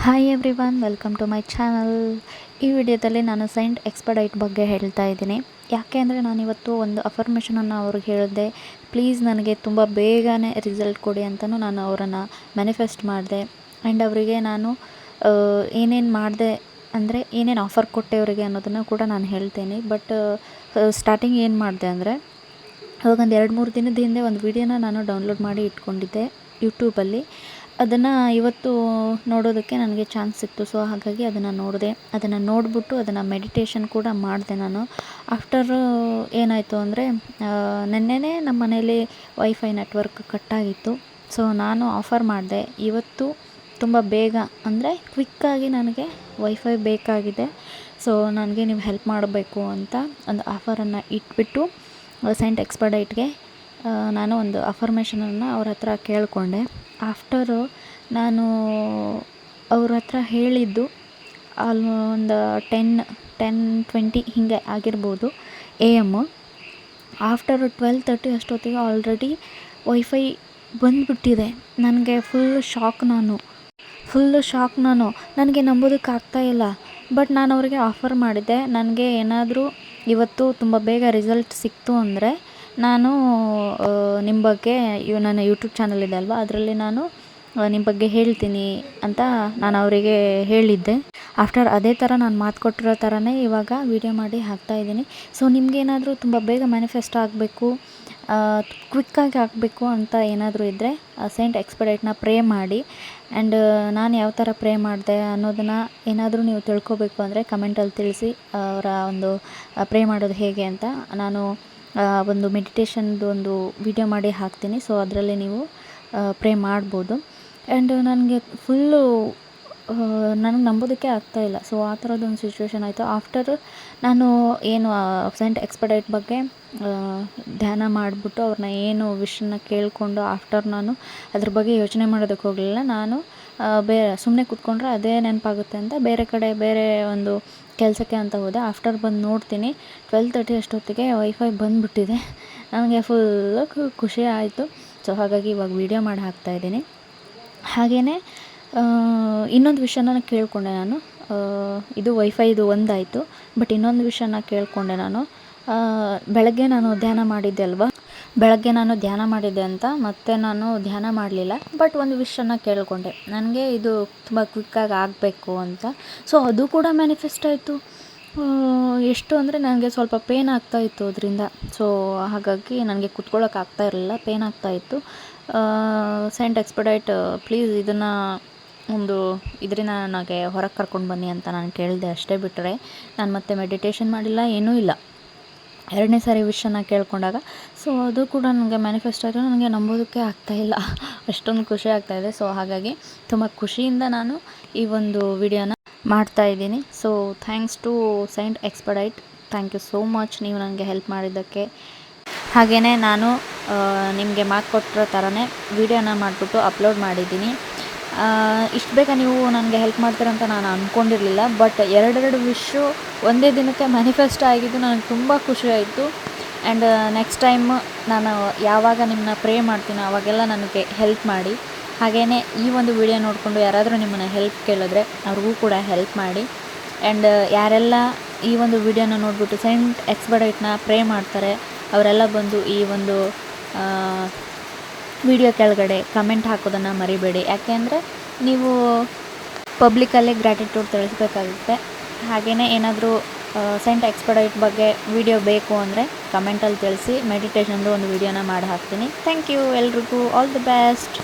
Hi everyone, welcome to my channel. ಈ ವಿಡಿಯೋದಲ್ಲಿ ನಾನು ಸೈಂಟ್ ಎಕ್ಸ್ಪಡೈಟ್ ಬಗ್ಗೆ ಹೇಳ್ತಾ ಇದ್ದೀನಿ. ಯಾಕೆ ಅಂದರೆ ನಾನಿವತ್ತು ಒಂದು ಅಫರ್ಮೇಷನನ್ನು ಅವ್ರಿಗೆ ಹೇಳಿದೆ, ಪ್ಲೀಸ್ ನನಗೆ ತುಂಬ ಬೇಗನೆ ರಿಸಲ್ಟ್ ಕೊಡಿ ಅಂತಲೂ ನಾನು ಅವರನ್ನು ಮ್ಯಾನಿಫೆಸ್ಟ್ ಮಾಡಿದೆ. ಆ್ಯಂಡ್ ಅವರಿಗೆ ನಾನು ಏನೇನು ಮಾಡಿದೆ ಅಂದರೆ ಏನೇನು ಆಫರ್ ಕೊಟ್ಟೆ ಅವರಿಗೆ ಅನ್ನೋದನ್ನು ಕೂಡ ನಾನು ಹೇಳ್ತೇನೆ. ಬಟ್ ಸ್ಟಾರ್ಟಿಂಗ್ ಏನು ಮಾಡಿದೆ ಅಂದರೆ, ಅವಾಗೊಂದು 2-3 ದಿನದ ಹಿಂದೆ ಒಂದು ವಿಡಿಯೋನ ನಾನು ಡೌನ್ಲೋಡ್ ಮಾಡಿ ಇಟ್ಕೊಂಡಿದ್ದೆ ಯೂಟ್ಯೂಬಲ್ಲಿ. ಅದನ್ನು ಇವತ್ತು ನೋಡೋದಕ್ಕೆ ನನಗೆ ಚಾನ್ಸ್ ಸಿಕ್ತು. ಸೊ ಹಾಗಾಗಿ ಅದನ್ನು ನೋಡಿದೆ. ಅದನ್ನು ನೋಡಿಬಿಟ್ಟು ಅದನ್ನು ಮೆಡಿಟೇಷನ್ ಕೂಡ ಮಾಡಿದೆ ನಾನು. ಆಫ್ಟರ್ ಏನಾಯಿತು ಅಂದರೆ, ನೆನ್ನೆನೇ ನಮ್ಮ ಮನೇಲಿ ವೈಫೈ ನೆಟ್ವರ್ಕ್ ಕಟ್ಟಾಗಿತ್ತು. ಸೊ ನಾನು ಆಫರ್ ಮಾಡಿದೆ. ಇವತ್ತು ತುಂಬ ಬೇಗ ಅಂದರೆ ಕ್ವಿಕ್ಕಾಗಿ ನನಗೆ ವೈಫೈ ಬೇಕಾಗಿದೆ. ಸೊ ನನಗೆ ನೀವು ಹೆಲ್ಪ್ ಮಾಡಬೇಕು ಅಂತ ಒಂದು ಆಫರನ್ನು ಇಟ್ಬಿಟ್ಟು ಸೈಂಟ್ ಎಕ್ಸ್ಪಡೈಟ್ಗೆ ನಾನು ಒಂದು ಅಫರ್ಮೇಷನನ್ನು ಅವ್ರ ಹತ್ರ ಕೇಳಿಕೊಂಡೆ. ಆಫ್ಟರು ನಾನು ಅವ್ರ ಹತ್ರ ಹೇಳಿದ್ದು ಒಂದು 10-20 ಹೀಗೆ ಆಗಿರ್ಬೋದು AM. ಆಫ್ಟರ್ 12:30 ಅಷ್ಟೊತ್ತಿಗೆ ಆಲ್ರೆಡಿ ವೈಫೈ ಬಂದುಬಿಟ್ಟಿದೆ. ನನಗೆ ಫುಲ್ ಶಾಕ್ ನಾನು ನನಗೆ ನಂಬೋದಕ್ಕಾಗ್ತಾಯಿಲ್ಲ. ಬಟ್ ನಾನು ಅವರಿಗೆ ಆಫರ್ ಮಾಡಿದ್ದೆ, ನನಗೆ ಏನಾದರೂ ಇವತ್ತು ತುಂಬ ಬೇಗ ರಿಸಲ್ಟ್ ಸಿಕ್ತು ಅಂದರೆ ನಾನು ನಿಮ್ಮ ಬಗ್ಗೆ ನನ್ನ ಯೂಟ್ಯೂಬ್ ಚಾನಲ್ ಇದೆ ಅಲ್ವಾ, ಅದರಲ್ಲಿ ನಾನು ನಿಮ್ಮ ಬಗ್ಗೆ ಹೇಳ್ತೀನಿ ಅಂತ ನಾನು ಅವರಿಗೆ ಹೇಳಿದ್ದೆ. ಆಫ್ಟರ್ ಅದೇ ಥರ ನಾನು ಮಾತು ಕೊಟ್ಟಿರೋ ಥರನೇ ಇವಾಗ ವೀಡಿಯೋ ಮಾಡಿ ಹಾಕ್ತಾಯಿದ್ದೀನಿ. ಸೊ ನಿಮಗೇನಾದರೂ ತುಂಬ ಬೇಗ ಮ್ಯಾನಿಫೆಸ್ಟ್ ಆಗಬೇಕು, ಕ್ವಿಕ್ಕಾಗಿ ಆಗಬೇಕು ಅಂತ ಏನಾದರೂ ಇದ್ದರೆ ಸೈಂಟ್ ಎಕ್ಸ್ಪಡೈಟ್ನ ಪ್ರೇ ಮಾಡಿ. ಆ್ಯಂಡ್ ನಾನು ಯಾವ ಥರ ಪ್ರೇ ಮಾಡಿದೆ ಅನ್ನೋದನ್ನು ಏನಾದರೂ ನೀವು ತಿಳ್ಕೊಬೇಕು ಅಂದರೆ ಕಮೆಂಟಲ್ಲಿ ತಿಳಿಸಿ. ಅವರ ಒಂದು ಪ್ರೇ ಮಾಡೋದು ಹೇಗೆ ಅಂತ ನಾನು ಒಂದು ಮೆಡಿಟೇಷನ್ದು ಒಂದು ವಿಡಿಯೋ ಮಾಡಿ ಹಾಕ್ತೀನಿ. ಸೊ ಅದರಲ್ಲಿ ನೀವು ಪ್ರೇ ಮಾಡ್ಬೋದು. ಆ್ಯಂಡ್ ನನಗೆ ಫುಲ್ಲು ನನಗೆ ನಂಬೋದಕ್ಕೆ ಆಗ್ತಾಯಿಲ್ಲ. ಸೊ ಆ ಥರದ್ದೊಂದು ಸಿಚುವೇಶನ್ ಆಯಿತು. ಆಫ್ಟರ್ ನಾನು ಏನು ಸೈಂಟ್ ಎಕ್ಸ್ಪಡೈಟ್ ಬಗ್ಗೆ ಧ್ಯಾನ ಮಾಡಿಬಿಟ್ಟು ಅವ್ರನ್ನ ಏನು ವಿಷಯನ ಕೇಳಿಕೊಂಡು ಆಫ್ಟರ್ ನಾನು ಅದ್ರ ಬಗ್ಗೆ ಯೋಚನೆ ಮಾಡೋದಕ್ಕೆ ಹೋಗಲಿಲ್ಲ. ನಾನು ಸುಮ್ಮನೆ ಕೂತ್ಕೊಂಡ್ರೆ ಅದೇ ನೆನಪಾಗುತ್ತೆ ಅಂತ ಬೇರೆ ಒಂದು ಕೆಲಸಕ್ಕೆ ಅಂತ ಹೋದೆ. ಆಫ್ಟರ್ ಬಂದು ನೋಡ್ತೀನಿ 12:30 ಅಷ್ಟೊತ್ತಿಗೆ ವೈಫೈ ಬಂದುಬಿಟ್ಟಿದೆ. ನನಗೆ ಫುಲ್ಲು ಖುಷಿ ಆಯಿತು. ಸೊ ಹಾಗಾಗಿ ಇವಾಗ ವೀಡಿಯೋ ಮಾಡಿ ಹಾಕ್ತಾಯಿದ್ದೀನಿ. ಹಾಗೆಯೇ ಇನ್ನೊಂದು ವಿಷಯನ ಕೇಳಿಕೊಂಡೆ ನಾನು. ಇದು ವೈಫೈದು ಒಂದಾಯಿತು. ಬಟ್ ಇನ್ನೊಂದು ವಿಷಯನ ಕೇಳಿಕೊಂಡೆ ನಾನು. ಬೆಳಗ್ಗೆ ನಾನು ಧ್ಯಾನ ಮಾಡಿದ್ದೆ ಅಂತ ಮತ್ತೆ ನಾನು ಧ್ಯಾನ ಮಾಡಲಿಲ್ಲ. ಬಟ್ ಒಂದು ವಿಷಯನ ಕೇಳಿಕೊಂಡೆ, ನನಗೆ ಇದು ತುಂಬ ಕ್ವಿಕ್ಕಾಗಿ ಆಗಬೇಕು ಅಂತ. ಸೊ ಅದು ಕೂಡ ಮ್ಯಾನಿಫೆಸ್ಟ್ ಆಯಿತು. ಎಷ್ಟು ಅಂದರೆ ನನಗೆ ಸ್ವಲ್ಪ ಪೇನ್ ಆಗ್ತಾಯಿತ್ತು ಅದರಿಂದ. ಸೊ ಹಾಗಾಗಿ ನನಗೆ ಕುತ್ಕೊಳ್ಳೋಕೆ ಆಗ್ತಾ ಇರಲಿಲ್ಲ, ಪೇನ್ ಆಗ್ತಾಯಿತ್ತು. ಸೈಂಟ್ ಎಕ್ಸ್ಪಡೈಟ್ ಪ್ಲೀಸ್ ಇದನ್ನು ಇದರಿಂದ ನನಗೆ ಹೊರಗೆ ಕರ್ಕೊಂಡು ಬನ್ನಿ ಅಂತ ನಾನು ಕೇಳಿದೆ. ಅಷ್ಟೇ ಬಿಟ್ಟರೆ ನಾನು ಮತ್ತೆ ಮೆಡಿಟೇಷನ್ ಮಾಡಿಲ್ಲ, ಏನೂ ಇಲ್ಲ. 2ನೇ ಸಾರಿ ವಿಷಯನ ಕೇಳ್ಕೊಂಡಾಗ ಸೊ ಅದು ಕೂಡ ನನಗೆ ಮ್ಯಾನಿಫೆಸ್ಟ್ ಆಯಿತು. ನನಗೆ ನಂಬೋದಕ್ಕೆ ಆಗ್ತಾಯಿಲ್ಲ, ಅಷ್ಟೊಂದು ಖುಷಿ ಆಗ್ತಾಯಿದೆ. ಸೊ ಹಾಗಾಗಿ ತುಂಬ ಖುಷಿಯಿಂದ ನಾನು ಈ ಒಂದು ವಿಡಿಯೋನ ಮಾಡ್ತಾಯಿದ್ದೀನಿ. So thanks to Saint Expedite. Thank you so much ನೀವು ನನಗೆ ಹೆಲ್ಪ್ ಮಾಡಿದ್ದಕ್ಕೆ. ಹಾಗೆಯೇ ನಾನು ನಿಮಗೆ ಮಾತು ಕೊಟ್ಟಿರೋ ಥರನೇ ವಿಡಿಯೋನ ಮಾಡಿಬಿಟ್ಟು ಅಪ್ಲೋಡ್ ಮಾಡಿದ್ದೀನಿ. ಇಷ್ಟು ಬೇಗ ನೀವು ನನಗೆ ಹೆಲ್ಪ್ ಮಾಡ್ತೀರಂತ ನಾನು ಅಂದ್ಕೊಂಡಿರಲಿಲ್ಲ. ಬಟ್ 2 ವಿಶ್ಶು ಒಂದೇ ದಿನಕ್ಕೆ ಮ್ಯಾನಿಫೆಸ್ಟ್ ಆಗಿದ್ದು ನನಗೆ ತುಂಬ ಖುಷಿ ಆಯಿತು. ಆ್ಯಂಡ್ ನೆಕ್ಸ್ಟ್ ಟೈಮ್ ನಾನು ಯಾವಾಗ ನಿಮ್ಮನ್ನ ಪ್ರೇ ಮಾಡ್ತೀನೋ ಅವಾಗೆಲ್ಲ ನನಗೆ ಹೆಲ್ಪ್ ಮಾಡಿ. ಹಾಗೆಯೇ ಈ ಒಂದು ವಿಡಿಯೋ ನೋಡಿಕೊಂಡು ಯಾರಾದರೂ ನಿಮ್ಮನ್ನು ಹೆಲ್ಪ್ ಕೇಳಿದ್ರೆ ಅವ್ರಿಗೂ ಕೂಡ ಹೆಲ್ಪ್ ಮಾಡಿ. ಆ್ಯಂಡ್ ಯಾರೆಲ್ಲ ಈ ಒಂದು ವಿಡಿಯೋನ ನೋಡಿಬಿಟ್ಟು ಸೈಂಟ್ ಎಕ್ಸ್ಪಡೈಟ್ನ ಪ್ರೇ ಮಾಡ್ತಾರೆ ಅವರೆಲ್ಲ ಬಂದು ಈ ಒಂದು ವಿಡಿಯೋ ಕೆಳಗಡೆ ಕಮೆಂಟ್ ಹಾಕೋದನ್ನು ಮರಿಬೇಡಿ. ಯಾಕೆಂದರೆ ನೀವು ಪಬ್ಲಿಕಲ್ಲೇ ಗ್ರ್ಯಾಟಿಟ್ಯೂಡ್ ತಿಳಿಸ್ಬೇಕಾಗುತ್ತೆ. ಹಾಗೆಯೇ ಏನಾದರೂ ಸೈಂಟ್ ಎಕ್ಸ್ಪಡೈಟ್ ಬಗ್ಗೆ ವಿಡಿಯೋ ಬೇಕು ಅಂದರೆ ಕಮೆಂಟಲ್ಲಿ ತಿಳಿಸಿ. ಮೆಡಿಟೇಷನ್ದು ಒಂದು ವಿಡಿಯೋನ ಮಾಡಿ ಹಾಕ್ತೀನಿ. ಥ್ಯಾಂಕ್ ಯು ಎಲ್ರಿಗೂ. All the best.